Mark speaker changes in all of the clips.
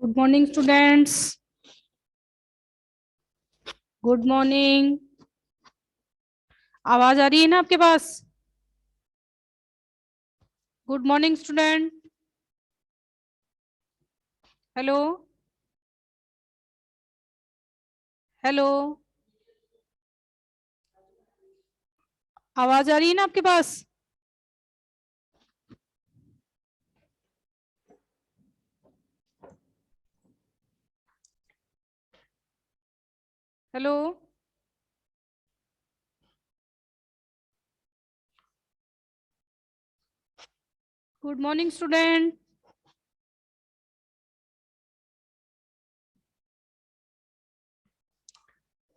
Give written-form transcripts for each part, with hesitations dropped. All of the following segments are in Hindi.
Speaker 1: Good morning students. Good morning. आवाज आ रही है ना आपके पास? Good morning student. Hello hello, आवाज आ रही है ना आपके पास? Hello, good morning student.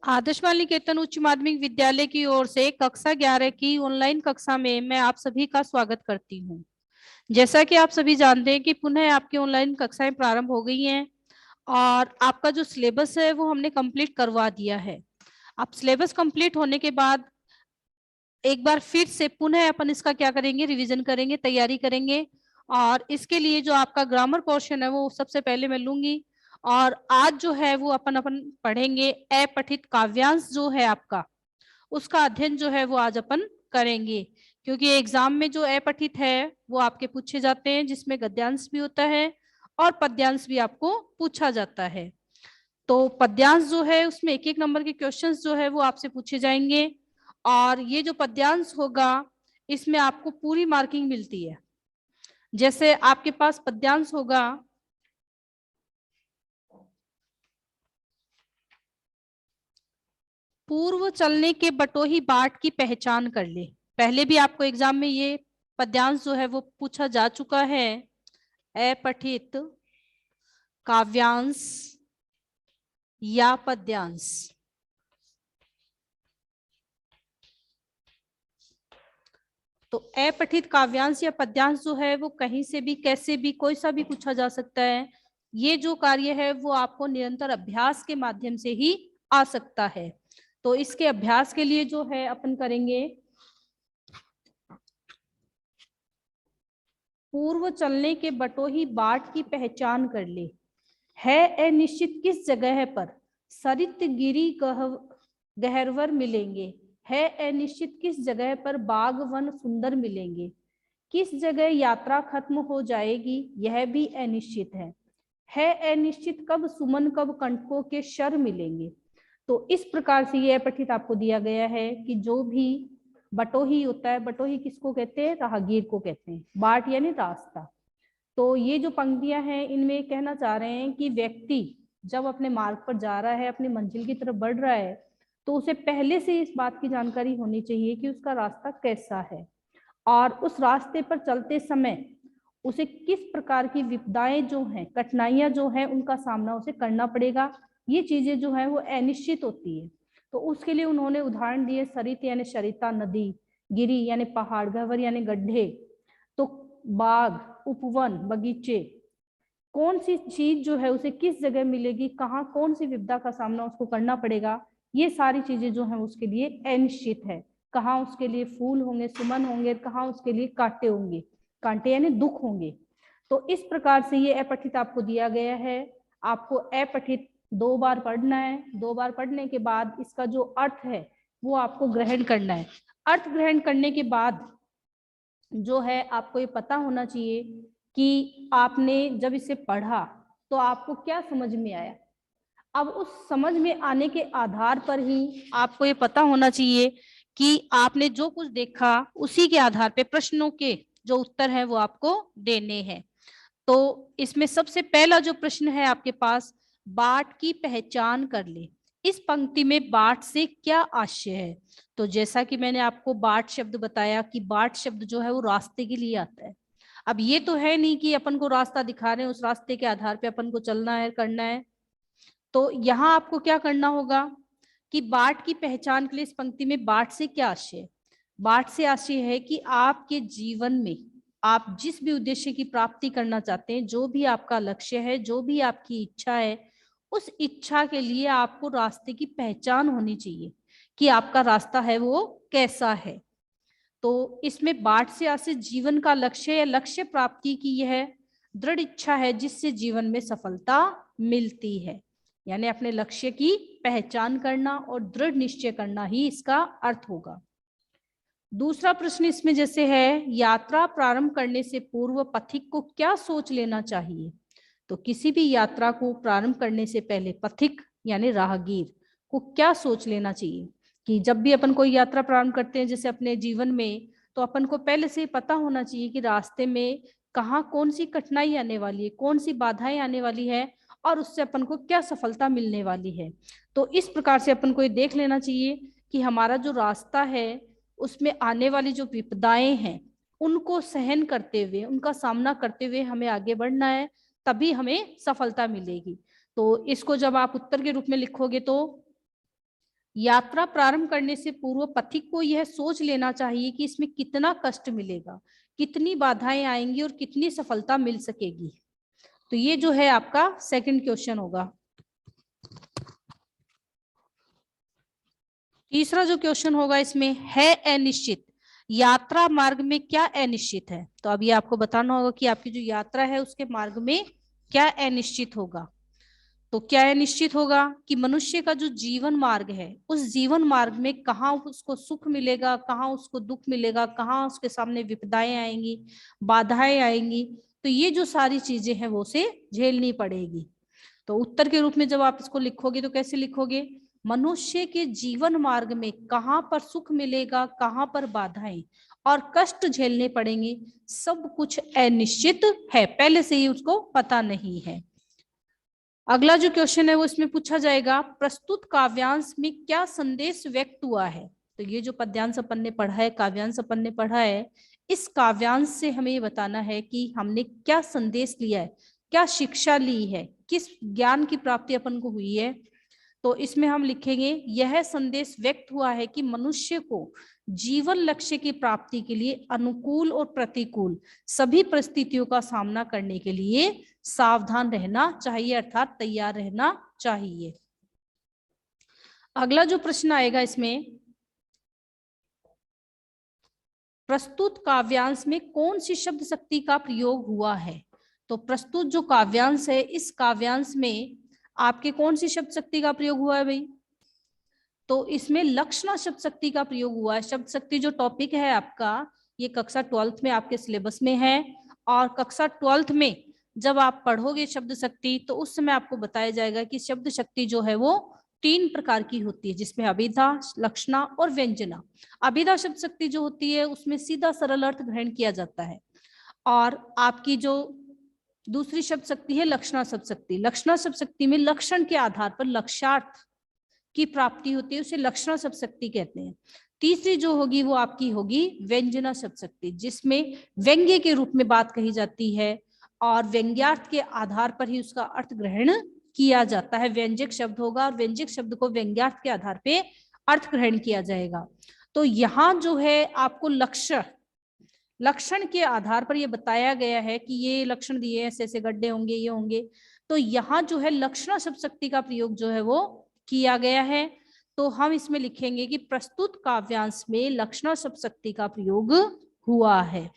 Speaker 1: Adarsh Bal Niketan उच्च माध्यमिक विद्यालय की ओर से कक्षा 11 की ऑनलाइन कक्षा में मैं आप सभी का स्वागत करती हूँ। जैसा कि आप सभी जानते हैं कि पुनः आपकी ऑनलाइन कक्षाएं प्रारंभ हो गई हैं और आपका जो सिलेबस है वो हमने कंप्लीट करवा दिया है। अब सिलेबस कंप्लीट होने के बाद एक बार फिर से पुनः अपन इसका क्या करेंगे, रिवीजन करेंगे, तैयारी करेंगे। और इसके लिए जो आपका ग्रामर पोर्शन है वो सबसे पहले मैं लूंगी। और आज जो है वो अपन अपन पढ़ेंगे अपठित काव्यांश जो है आपका, उसका अध्ययन जो है वो आज अपन करेंगे। क्योंकि एग्जाम में जो अपठित है वो आपके पूछे जाते हैं, जिसमें गद्यांश भी होता है और पद्यांश भी आपको पूछा जाता है। तो पद्यांश जो है उसमें एक एक नंबर के क्वेश्चंस जो है वो आपसे पूछे जाएंगे। और ये जो पद्यांश होगा इसमें आपको पूरी मार्किंग मिलती है। जैसे आपके पास पद्यांश होगा, पूर्व चलने के बटोही बाट की पहचान कर ले। पहले भी आपको एग्जाम में ये पद्यांश जो है वो पूछा जा चुका है। अपठित काव्यांश या पद्यांश। तो अपठित काव्यांश या पद्यांश जो है वो कहीं से भी, कैसे भी, कोई सा भी पूछा जा सकता है। ये जो कार्य है वो आपको निरंतर अभ्यास के माध्यम से ही आ सकता है। तो इसके अभ्यास के लिए जो है अपन करेंगे, पूर्व चलने के बटोही बाट की पहचान कर ले। है अनिश्चित किस जगह पर सरित गिरी गहरवर मिलेंगे। है अनिश्चित किस जगह पर बाग वन सुंदर मिलेंगे। किस जगह यात्रा खत्म हो जाएगी यह भी अनिश्चित है अनिश्चित कब सुमन कब कंटकों के शर मिलेंगे। तो इस प्रकार से यह पठित आपको दिया गया है कि जो भी बटोही होता है, बटोही किसको कहते हैं? राहगीर को कहते हैं। बाट यानी रास्ता। तो ये जो पंक्तियां हैं इनमें कहना चाह रहे हैं कि व्यक्ति जब अपने मार्ग पर जा रहा है, अपनी मंजिल की तरफ बढ़ रहा है, तो उसे पहले से इस बात की जानकारी होनी चाहिए कि उसका रास्ता कैसा है और उस रास्ते पर चलते समय उसे किस प्रकार की विपदाएं जो हैं, कठिनाइयां जो हैं, उनका सामना उसे करना पड़ेगा। ये चीजें जो है वो अनिश्चित होती है। तो उसके लिए उन्होंने उदाहरण दिए, सरित यानी सरिता नदी, गिरी यानी पहाड़, गह्वर यानी गड्ढे, तो बाग उपवन बगीचे, कौन सी चीज जो है उसे किस जगह मिलेगी, कहाँ कौन सी विपदा का सामना उसको करना पड़ेगा, ये सारी चीजें जो है उसके लिए अनिश्चित है। कहाँ उसके लिए फूल होंगे, सुमन होंगे, कहाँ उसके लिए कांटे होंगे, कांटे यानी दुख होंगे। तो इस प्रकार से ये अपठित आपको दिया गया है। आपको अपठित 2 बार पढ़ना है। 2 बार पढ़ने के बाद इसका जो अर्थ है वो आपको ग्रहण करना है। अर्थ ग्रहण करने के बाद जो है आपको ये पता होना चाहिए कि आपने जब इसे पढ़ा तो आपको क्या समझ में आया। अब उस समझ में आने के आधार पर ही आपको ये पता होना चाहिए कि आपने जो कुछ देखा उसी के आधार पे प्रश्नों के जो उत्तर है वो आपको देने हैं। तो इसमें सबसे पहला जो प्रश्न है आपके पास, बाट की पहचान कर ले। इस पंक्ति में बाट से क्या आशय है? तो जैसा कि मैंने आपको बाट शब्द बताया कि बाट शब्द जो है वो रास्ते के लिए आता है। अब ये तो है नहीं कि अपन को रास्ता दिखा रहे हैं, उस रास्ते के आधार पे अपन को चलना है, करना है। तो यहाँ आपको क्या करना होगा कि बाट की पहचान के लिए इस पंक्ति में बाट से क्या आशय है? बाट से आशय है कि आपके जीवन में आप जिस भी उद्देश्य की प्राप्ति करना चाहते हैं, जो भी आपका लक्ष्य है, जो भी आपकी इच्छा है, उस इच्छा के लिए आपको रास्ते की पहचान होनी चाहिए कि आपका रास्ता है वो कैसा है। तो इसमें बाट से आशय जीवन का लक्ष्य या लक्ष्य प्राप्ति की यह दृढ़ इच्छा है जिससे जीवन में सफलता मिलती है। यानी अपने लक्ष्य की पहचान करना और दृढ़ निश्चय करना ही इसका अर्थ होगा। दूसरा प्रश्न इसमें जैसे है, यात्रा प्रारंभ करने से पूर्व पथिक को क्या सोच लेना चाहिए। तो किसी भी यात्रा को प्रारंभ करने से पहले पथिक यानी राहगीर को क्या सोच लेना चाहिए कि जब भी अपन कोई यात्रा प्रारंभ करते हैं जैसे अपने जीवन में, तो अपन को पहले से पता होना चाहिए कि रास्ते में कहाँ कौन सी कठिनाई आने वाली है, कौन सी बाधाएं आने वाली है और उससे अपन को क्या सफलता मिलने वाली है। तो इस प्रकार से अपन को ये देख लेना चाहिए कि हमारा जो रास्ता है उसमें आने वाली जो विपदाएं हैं उनको सहन करते हुए, उनका सामना करते हुए हमें आगे बढ़ना है, तभी हमें सफलता मिलेगी। तो इसको जब आप उत्तर के रूप में लिखोगे तो यात्रा प्रारंभ करने से पूर्व पथिक को यह सोच लेना चाहिए कि इसमें कितना कष्ट मिलेगा, कितनी बाधाएं आएंगी और कितनी सफलता मिल सकेगी। तो ये जो है आपका सेकंड क्वेश्चन होगा। तीसरा जो क्वेश्चन होगा इसमें है अनिश्चित, यात्रा मार्ग में क्या अनिश्चित है। तो अब ये आपको बताना होगा कि आपकी जो यात्रा है उसके मार्ग में क्या अनिश्चित होगा। तो क्या अनिश्चित होगा कि मनुष्य का जो जीवन मार्ग है उस जीवन मार्ग में कहाँ उसको सुख मिलेगा, कहाँ उसको दुख मिलेगा, कहाँ उसके सामने विपदाएं आएंगी, बाधाएं आएंगी। तो ये जो सारी चीजें हैं वो उसे झेलनी पड़ेगी। तो उत्तर के रूप में जब आप इसको लिखोगे तो कैसे लिखोगे, मनुष्य के जीवन मार्ग में कहाँ पर सुख मिलेगा, कहाँ पर बाधाएं और कष्ट झेलने पड़ेंगे, सब कुछ अनिश्चित है, पहले से ही उसको पता नहीं है। अगला जो क्वेश्चन है वो इसमें पूछा जाएगा, प्रस्तुत काव्यांश में क्या संदेश व्यक्त हुआ है। तो ये जो पद्यांश अपन ने पढ़ा है, काव्यांश अपन ने पढ़ा है, इस काव्यांश से हमें ये बताना है कि हमने क्या संदेश लिया है, क्या शिक्षा ली है, किस ज्ञान की प्राप्ति अपन को हुई है। तो इसमें हम लिखेंगे, यह संदेश व्यक्त हुआ है कि मनुष्य को जीवन लक्ष्य की प्राप्ति के लिए अनुकूल और प्रतिकूल सभी परिस्थितियों का सामना करने के लिए सावधान रहना चाहिए, अर्थात तैयार रहना चाहिए। अगला जो प्रश्न आएगा इसमें, प्रस्तुत काव्यांश में कौन सी शब्द शक्ति का प्रयोग हुआ है। तो प्रस्तुत जो काव्यांश है इस काव्यांश में आपके कौन सी शब्द शक्ति का प्रयोग हुआ है भाई। तो इसमें लक्षणा शब्द शक्ति का प्रयोग हुआ है। शब्द शक्ति जो टॉपिक है आपका, ये कक्षा 12th में आपके सिलेबस में है, और कक्षा 12th में जब आप पढ़ोगे शब्द शक्ति तो उस समय आपको बताया जाएगा कि शब्द शक्ति जो है वो 3 प्रकार की होती है, जिसमें अभिधा, लक्षणा और व्यंजना। अभिधा शब्द शक्ति जो होती है उसमें सीधा सरल अर्थ ग्रहण किया जाता है, और आपकी जो दूसरी शब्द शक्ति है लक्षणा शब्द शक्ति, लक्षणा शब्द शक्ति में लक्षण के आधार पर लक्ष्यार्थ की प्राप्ति होती है, उसे लक्षणा शब्द शक्ति कहते हैं। तीसरी जो होगी वो आपकी होगी व्यंजना शब्द शक्ति, जिसमें व्यंग्य के रूप में बात कही जाती है और व्यंग्यार्थ के आधार पर ही उसका अर्थ ग्रहण किया जाता है। व्यंजक शब्द होगा और व्यंजक शब्द को व्यंग्यार्थ के आधार पे अर्थ ग्रहण किया जाएगा। तो यहाँ जो है आपको लक्षण के आधार पर ये बताया गया है कि ये लक्षण दिए, ऐसे ऐसे गड्ढे होंगे, ये होंगे। तो यहाँ जो है लक्षणा शब्द शक्ति का प्रयोग जो है वो किया गया है। तो हम इसमें लिखेंगे कि प्रस्तुत काव्यांश में लक्षणा शब्द शक्ति का प्रयोग हुआ है।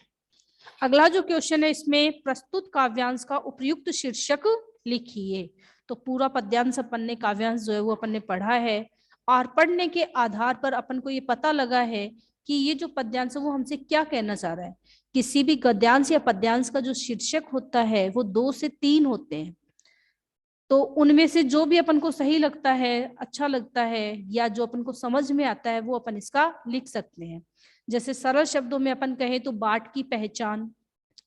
Speaker 1: अगला जो क्वेश्चन है इसमें, प्रस्तुत काव्यांश का उपयुक्त शीर्षक लिखिए। तो पूरा पद्यांश अपन ने, काव्यांश जो है वो अपन ने पढ़ा है, और पढ़ने के आधार पर अपन को ये पता लगा है कि ये जो पद्यांश है वो हमसे क्या कहना चाह रहा है। किसी भी गद्यांश या पद्यांश का जो शीर्षक होता है वो 2 से 3 होते हैं। तो उनमें से जो भी अपन को सही लगता है, अच्छा लगता है, या जो अपन को समझ में आता है वो अपन इसका लिख सकते हैं। जैसे सरल शब्दों में अपन कहें तो बाट की पहचान,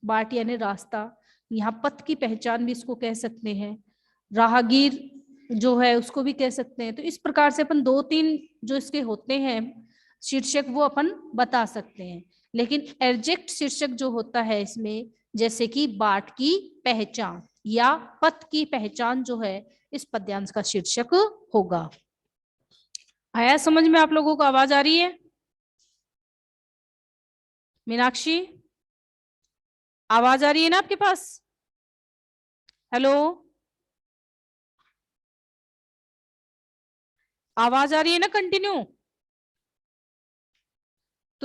Speaker 1: बाट यानी रास्ता, यहाँ पथ की पहचान भी इसको कह सकते हैं, राहगीर जो है उसको भी कह सकते हैं। तो इस प्रकार से अपन 2-3 जो इसके होते हैं शीर्षक वो अपन बता सकते हैं। लेकिन एग्जैक्ट शीर्षक जो होता है इसमें, जैसे कि बाट की पहचान या पथ की पहचान जो है, इस पद्यांश का शीर्षक होगा। आया समझ में आप लोगों को? आवाज आ रही है? मीनाक्षी, आवाज आ रही है ना आपके पास? हेलो, आवाज आ रही है ना कंटिन्यू?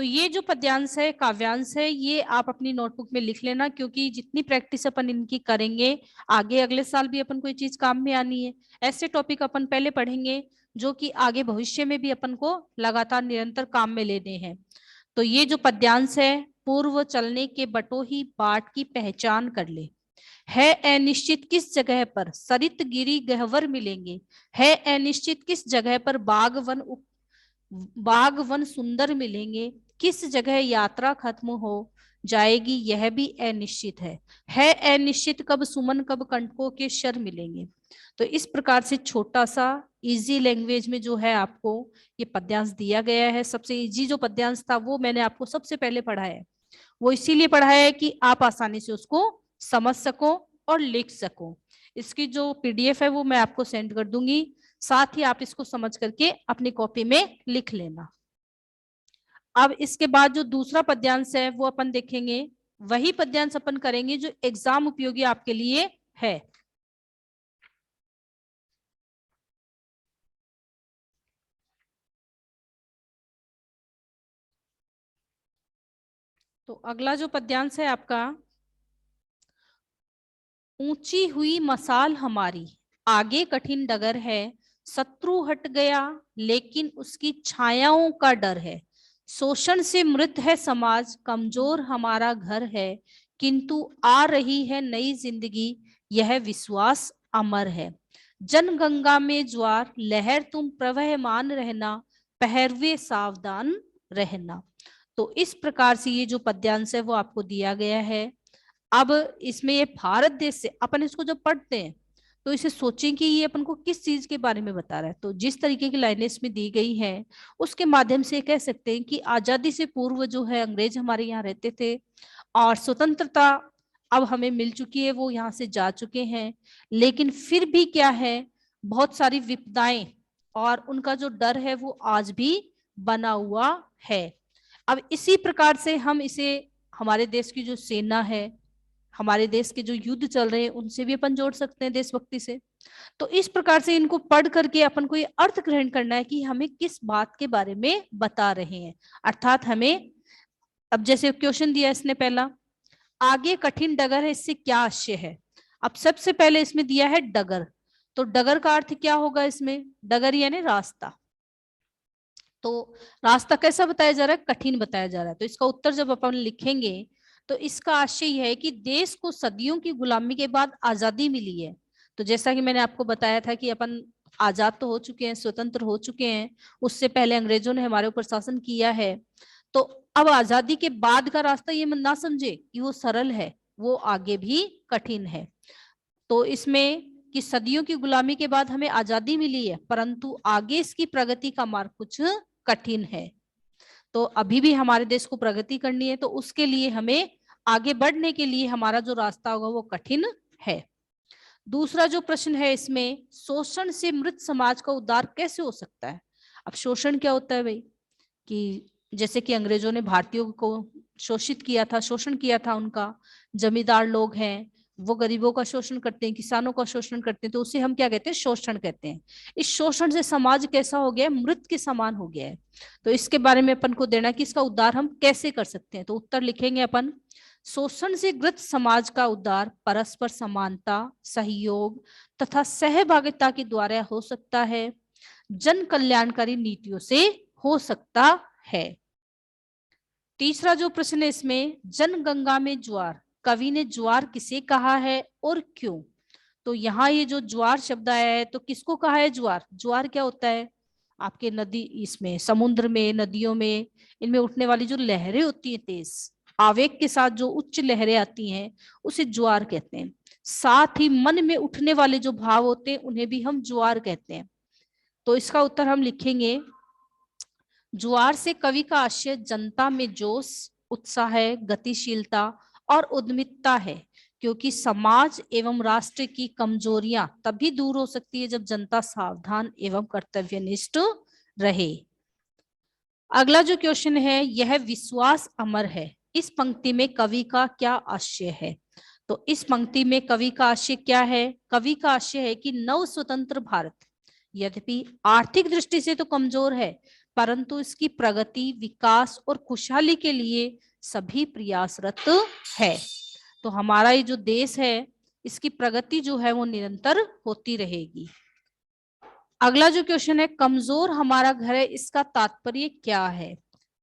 Speaker 1: तो ये जो पद्यांश है, काव्यांश है, ये आप अपनी नोटबुक में लिख लेना, क्योंकि जितनी प्रैक्टिस अपन इनकी करेंगे आगे अगले साल भी अपन को ये चीज काम में आनी है। ऐसे टॉपिक अपन पहले पढ़ेंगे जो कि आगे भविष्य में भी अपन को लगातार निरंतर काम में लेने हैं। तो ये जो पद्यांश है, पूर्व चलने के बटोही बाट की पहचान कर ले, है अनिश्चित किस जगह पर सरित गिरी गहवर मिलेंगे, है अनिश्चित किस जगह पर बाग वन सुंदर मिलेंगे, किस जगह यात्रा खत्म हो जाएगी यह भी अनिश्चित है अनिश्चित कब सुमन कब कंटकों के शर मिलेंगे। तो इस प्रकार से छोटा सा इजी लैंग्वेज में जो है आपको ये पद्यांश दिया गया है। सबसे इजी जो पद्यांश था वो मैंने आपको सबसे पहले पढ़ाया है, वो इसीलिए पढ़ाया है कि आप आसानी से उसको समझ सको और लिख सको। इसकी जो पीडीएफ है वो मैं आपको सेंड कर दूंगी, साथ ही आप इसको समझ करके अपनी कॉपी में लिख लेना। अब इसके बाद जो दूसरा पद्यांश है वो अपन देखेंगे, वही पद्यांश अपन करेंगे जो एग्जाम उपयोगी आपके लिए है। तो अगला जो पद्यांश है आपका, ऊंची हुई मसाल हमारी आगे कठिन डगर है, शत्रु हट गया लेकिन उसकी छायाओं का डर है, शोषण से मृत है समाज कमजोर हमारा घर है, किंतु आ रही है नई जिंदगी यह विश्वास अमर है, जन गंगा में ज्वार लहर तुम प्रवहमान रहना, पहरवे सावधान रहना। तो इस प्रकार से ये जो पद्यांश है वो आपको दिया गया है। अब इसमें ये भारत देश से अपन इसको जब पढ़ते हैं तो इसे सोचें कि ये अपन को किस चीज के बारे में बता रहा है। तो जिस तरीके की लाइनें इसमें दी गई हैं उसके माध्यम से कह सकते हैं कि आजादी से पूर्व जो है अंग्रेज हमारे यहाँ रहते थे और स्वतंत्रता अब हमें मिल चुकी है, वो यहाँ से जा चुके हैं, लेकिन फिर भी क्या है, बहुत सारी विपदाएं और उनका जो डर है वो आज भी बना हुआ है। अब इसी प्रकार से हम इसे हमारे देश की जो सेना है, हमारे देश के जो युद्ध चल रहे हैं उनसे भी अपन जोड़ सकते हैं, देशभक्ति से। तो इस प्रकार से इनको पढ़ करके अपन को ये अर्थ ग्रहण करना है कि हमें किस बात के बारे में बता रहे हैं। अर्थात हमें, अब जैसे क्वेश्चन दिया इसने पहला, आगे कठिन डगर है, इससे क्या आशय है। अब सबसे पहले इसमें दिया है डगर, तो डगर का अर्थ क्या होगा इसमें, डगर यानी रास्ता। तो रास्ता कैसा बताया जा रहा है, कठिन बताया जा रहा है। तो इसका उत्तर जब अपन लिखेंगे तो इसका आशय यह है कि देश को सदियों की गुलामी के बाद आजादी मिली है। तो जैसा कि मैंने आपको बताया था कि अपन आजाद तो हो चुके हैं, स्वतंत्र हो चुके हैं, उससे पहले अंग्रेजों ने हमारे ऊपर शासन किया है। तो अब आजादी के बाद का रास्ता ये ना समझे कि वो सरल है, वो आगे भी कठिन है। तो इसमें कि सदियों की गुलामी के बाद हमें आजादी मिली है, परंतु आगे इसकी प्रगति का मार्ग कुछ कठिन है। तो अभी भी हमारे देश को प्रगति करनी है, तो उसके लिए हमें आगे बढ़ने के लिए हमारा जो रास्ता होगा वो कठिन है। दूसरा जो प्रश्न है इसमें, शोषण से मृत समाज का उद्धार कैसे हो सकता है। अब शोषण क्या होता है भाई, कि जैसे कि अंग्रेजों ने भारतीयों को शोषित किया था, शोषण किया था उनका, जमींदार लोग हैं वो गरीबों का शोषण करते हैं, किसानों का शोषण करते हैं, तो उसे हम क्या कहते हैं, शोषण कहते हैं। इस शोषण से समाज कैसा हो गया है, मृत के समान हो गया है। तो इसके बारे में अपन को देना कि इसका उद्धार हम कैसे कर सकते हैं। तो उत्तर लिखेंगे अपन, शोषण से ग्रस्त समाज का उद्धार परस्पर समानता, सहयोग तथा सहभागिता के द्वारा हो सकता है, जन कल्याणकारी नीतियों से हो सकता है। तीसरा जो प्रश्न है इसमें, जन गंगा में ज्वार, कवि ने ज्वार किसे कहा है और क्यों। तो यहाँ ये जो ज्वार शब्द आया है तो किसको कहा है ज्वार, ज्वार क्या होता है, आपके नदी, इसमें समुद्र में, नदियों में, इनमें उठने वाली जो लहरें होती है तेज आवेग के साथ, जो उच्च लहरें आती हैं उसे ज्वार कहते हैं। साथ ही मन में उठने वाले जो भाव होते हैं उन्हें भी हम ज्वार कहते हैं। तो इसका उत्तर हम लिखेंगे, ज्वार से कवि का आशय जनता में जोश, उत्साह, गतिशीलता और उद्यमिता है, क्योंकि समाज एवं राष्ट्र की कमजोरियां तभी दूर हो सकती है जब जनता सावधान एवं कर्तव्यनिष्ठ रहे। अगला जो क्वेश्चन है, यह विश्वास अमर है, इस पंक्ति में कवि का क्या आशय है। तो इस पंक्ति में कवि का आशय क्या है, कवि का आशय है कि नव स्वतंत्र भारत यद्यपि आर्थिक दृष्टि से तो कमजोर है, परंतु इसकी प्रगति, विकास और खुशहाली के लिए सभी प्रयासरत है। तो हमारा ये जो देश है, इसकी प्रगति जो है वो निरंतर होती रहेगी। अगला जो क्वेश्चन है, कमजोर हमारा घर है, इसका तात्पर्य क्या है?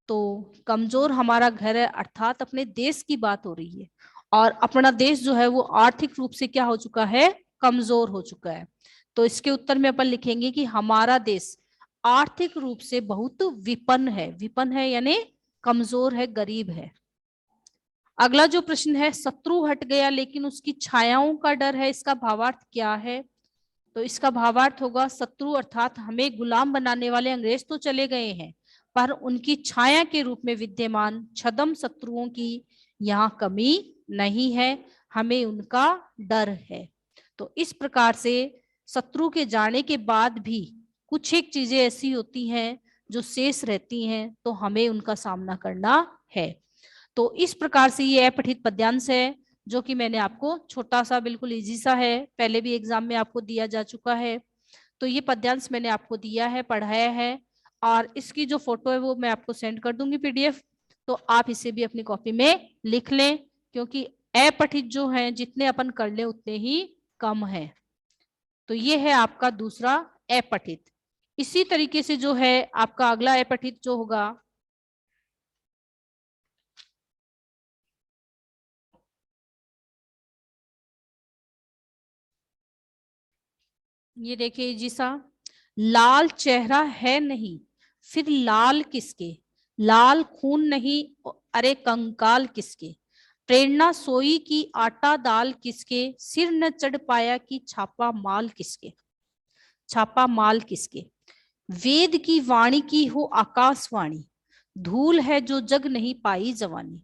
Speaker 1: तो कमजोर हमारा घर है अर्थात अपने देश की बात हो रही है, और अपना देश जो है वो आर्थिक रूप से क्या हो चुका है? कमजोर हो चुका है। तो इसके उत्तर में अपन लिखेंगे कि हमारा देश आर्थिक रूप से बहुत विपन्न है। विपन्न है यानी कमजोर है, गरीब है। अगला जो प्रश्न है, शत्रु हट गया लेकिन उसकी छायाओं का डर है, इसका भावार्थ क्या है? तो इसका भावार्थ होगा, शत्रु अर्थात हमें गुलाम बनाने वाले अंग्रेज तो चले गए हैं, पर उनकी छाया के रूप में विद्यमान छद्म शत्रुओं की यहाँ कमी नहीं है, हमें उनका डर है। तो इस प्रकार से शत्रु के जाने के बाद भी कुछ एक चीजें ऐसी होती हैं जो शेष रहती हैं, तो हमें उनका सामना करना है। तो इस प्रकार से ये अपठित पद्यांश है, जो कि मैंने आपको छोटा सा, बिल्कुल इजी सा है, पहले भी एग्जाम में आपको दिया जा चुका है। तो ये पद्यांश मैंने आपको दिया है, पढ़ाया है, और इसकी जो फोटो है वो मैं आपको सेंड कर दूंगी पीडीएफ। तो आप इसे भी अपनी कॉपी में लिख लें, क्योंकि अपठित जो है जितने अपन कर ले उतने ही कम है। तो ये है आपका दूसरा अपठित। इसी तरीके से जो है आपका अगला अपठित जो होगा, ये देखिए जी सा, लाल चेहरा है नहीं फिर लाल किसके, लाल खून नहीं अरे कंकाल किसके, प्रेरणा सोई की आटा दाल किसके, सिर न चढ़ पाया कि छापा माल किसके। छापा माल किसके। वेद की वाणी की हो आकाशवाणी, धूल है जो जग नहीं पाई जवानी।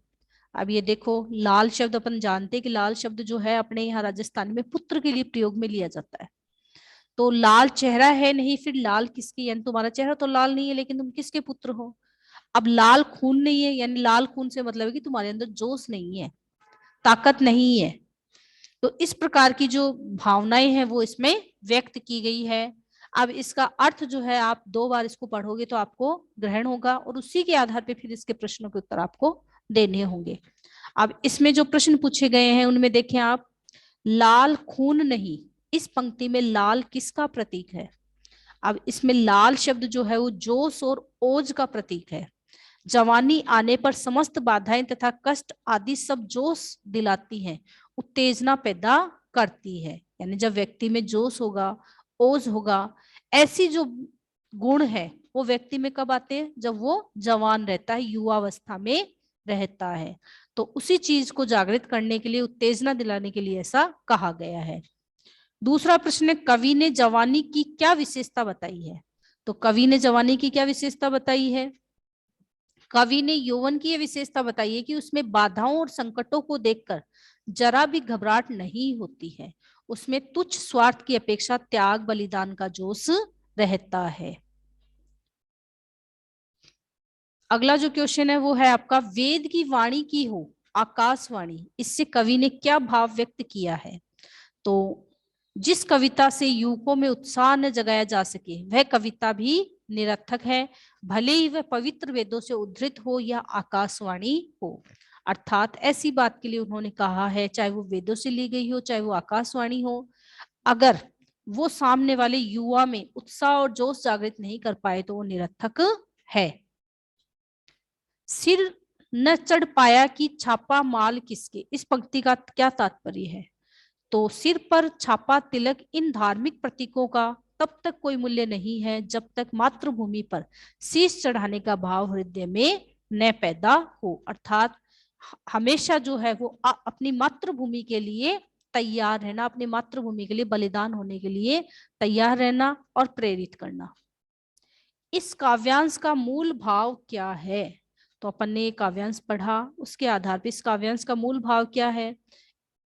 Speaker 1: अब ये देखो, लाल शब्द अपन जानते हैं कि लाल शब्द जो है अपने यहाँ राजस्थान में पुत्र के लिए प्रयोग में लिया जाता है। तो लाल चेहरा है नहीं फिर लाल किसके, यानी तुम्हारा चेहरा तो लाल नहीं है लेकिन तुम किसके पुत्र हो। अब लाल खून नहीं है, यानी लाल खून से मतलब है कि तुम्हारे अंदर जोश नहीं है, ताकत नहीं है। तो इस प्रकार की जो भावनाएं हैं वो इसमें व्यक्त की गई है। अब इसका अर्थ जो है आप 2 बार इसको पढ़ोगे तो आपको ग्रहण होगा, और उसी के आधार पे फिर इसके प्रश्नों के उत्तर आपको देने होंगे। अब इसमें जो प्रश्न पूछे गए हैं उनमें देखें आप, लाल खून नहीं, इस पंक्ति में लाल किसका प्रतीक है? अब इसमें लाल शब्द जो है वो जोश और ओज का प्रतीक है। जवानी आने पर समस्त बाधाएं तथा कष्ट आदि सब जोश दिलाती हैं, उत्तेजना पैदा करती है। यानी जब व्यक्ति में जोश होगा, ओज होगा, ऐसी जो गुण है वो व्यक्ति में कब आते हैं? जब वो जवान रहता है, युवावस्था में रहता है। तो उसी चीज को जागृत करने के लिए, उत्तेजना दिलाने के लिए ऐसा कहा गया है। दूसरा प्रश्न है, कवि ने जवानी की क्या विशेषता बताई है? तो कवि ने जवानी की क्या विशेषता बताई है? कवि ने यौवन की यह विशेषता बताई है कि उसमें बाधाओं और संकटों को देखकर जरा भी घबराहट नहीं होती है, उसमें तुच्छ स्वार्थ की अपेक्षा त्याग बलिदान का जोश रहता है। अगला जो क्वेश्चन है वो है आपका, वेद की वाणी की हो आकाशवाणी, इससे कवि ने क्या भाव व्यक्त किया है? तो जिस कविता से युवकों में उत्साह न जगाया जा सके वह कविता भी निरर्थक है, भले ही वह पवित्र वेदों से उद्धृत हो या आकाशवाणी हो। अर्थात ऐसी बात के लिए उन्होंने कहा है, चाहे वो वेदों से ली गई हो चाहे वो आकाशवाणी हो, अगर वो सामने वाले युवा में उत्साह और जोश जागृत नहीं कर पाए तो वो निरर्थक है। सिर न चढ़ पाया कि छापा माल किसके, इस पंक्ति का क्या तात्पर्य है? तो सिर पर छापा तिलक इन धार्मिक प्रतीकों का तब तक कोई मूल्य नहीं है जब तक मातृभूमि पर शीश चढ़ाने का भाव हृदय में न पैदा हो। अर्थात हमेशा जो है वो अपनी मातृभूमि के लिए तैयार रहना, अपनी मातृभूमि के लिए बलिदान होने के लिए तैयार रहना और प्रेरित करना। इस काव्यांश का मूल भाव क्या है? तो अपन ने काव्यांश पढ़ा, उसके आधार पर इस काव्यांश का मूल भाव क्या है?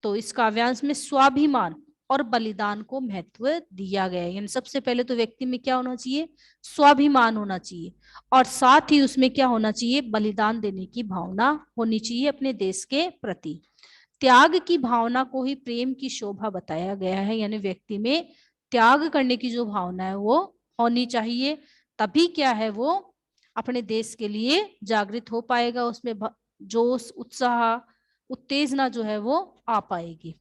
Speaker 1: तो इस काव्यांश में स्वाभिमान और बलिदान को महत्व दिया गया है। यानी सबसे पहले तो व्यक्ति में क्या होना चाहिए? स्वाभिमान होना चाहिए, और साथ ही उसमें क्या होना चाहिए? बलिदान देने की भावना होनी चाहिए अपने देश के प्रति। त्याग की भावना को ही प्रेम की शोभा बताया गया है, यानी व्यक्ति में त्याग करने की जो भावना है वो होनी चाहिए, तभी क्या है वो अपने देश के लिए जागृत हो पाएगा, उसमें जोश, उत्साह, उत्तेजना जो है वो आ पाएगी।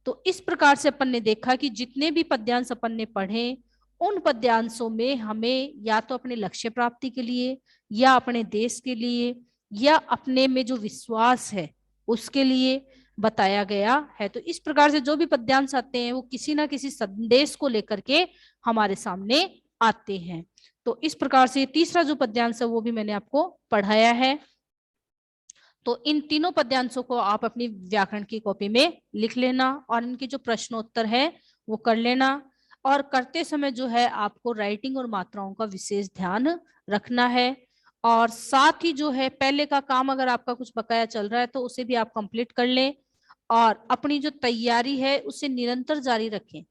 Speaker 1: तो इस प्रकार से अपन ने देखा कि जितने भी पद्यांश अपन ने पढ़े, उन पद्यांशों में हमें या तो अपने लक्ष्य प्राप्ति के लिए, या अपने देश के लिए, या अपने में जो विश्वास है उसके लिए बताया गया है। तो इस प्रकार से जो भी पद्यांश आते हैं वो किसी ना किसी संदेश को लेकर के हमारे सामने आते हैं। तो इस प्रकार से तीसरा जो पद्यांश है वो भी मैंने आपको पढ़ाया है। तो इन तीनों पद्यांशों को आप अपनी व्याकरण की कॉपी में लिख लेना और इनके जो प्रश्नोत्तर है वो कर लेना। और करते समय जो है आपको राइटिंग और मात्राओं का विशेष ध्यान रखना है। और साथ ही जो है पहले का काम अगर आपका कुछ बकाया चल रहा है तो उसे भी आप कंप्लीट कर लें, और अपनी जो तैयारी है उसे निरंतर जारी रखें।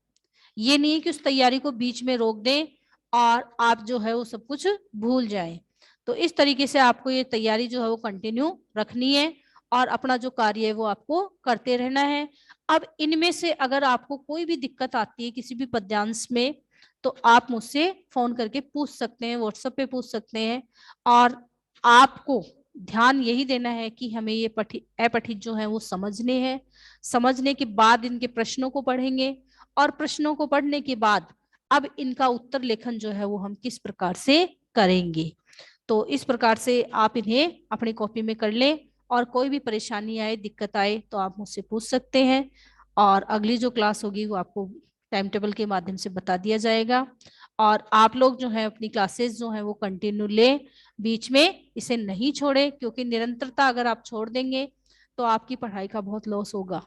Speaker 1: ये नहीं है कि उस तैयारी को बीच में रोक दें और आप जो है वो सब कुछ भूल जाएं। तो इस तरीके से आपको ये तैयारी जो है वो कंटिन्यू रखनी है और अपना जो कार्य है वो आपको करते रहना है। अब इनमें से अगर आपको कोई भी दिक्कत आती है किसी भी पद्यांश में, तो आप मुझसे फोन करके पूछ सकते हैं, व्हाट्सएप पे पूछ सकते हैं। और आपको ध्यान यही देना है कि हमें ये अपठित जो है वो समझने हैं। समझने के बाद इनके प्रश्नों को पढ़ेंगे, और प्रश्नों को पढ़ने के बाद अब इनका उत्तर लेखन जो है वो हम किस प्रकार से करेंगे। तो इस प्रकार से आप इन्हें अपनी कॉपी में कर लें, और कोई भी परेशानी आए, दिक्कत आए तो आप मुझसे पूछ सकते हैं। और अगली जो क्लास होगी वो आपको टाइम टेबल के माध्यम से बता दिया जाएगा। और आप लोग जो है अपनी क्लासेस जो है वो कंटिन्यू लें, बीच में इसे नहीं छोड़े, क्योंकि निरंतरता अगर आप छोड़ देंगे तो आपकी पढ़ाई का बहुत लॉस होगा।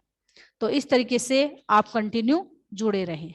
Speaker 1: तो इस तरीके से आप कंटिन्यू जुड़े रहें।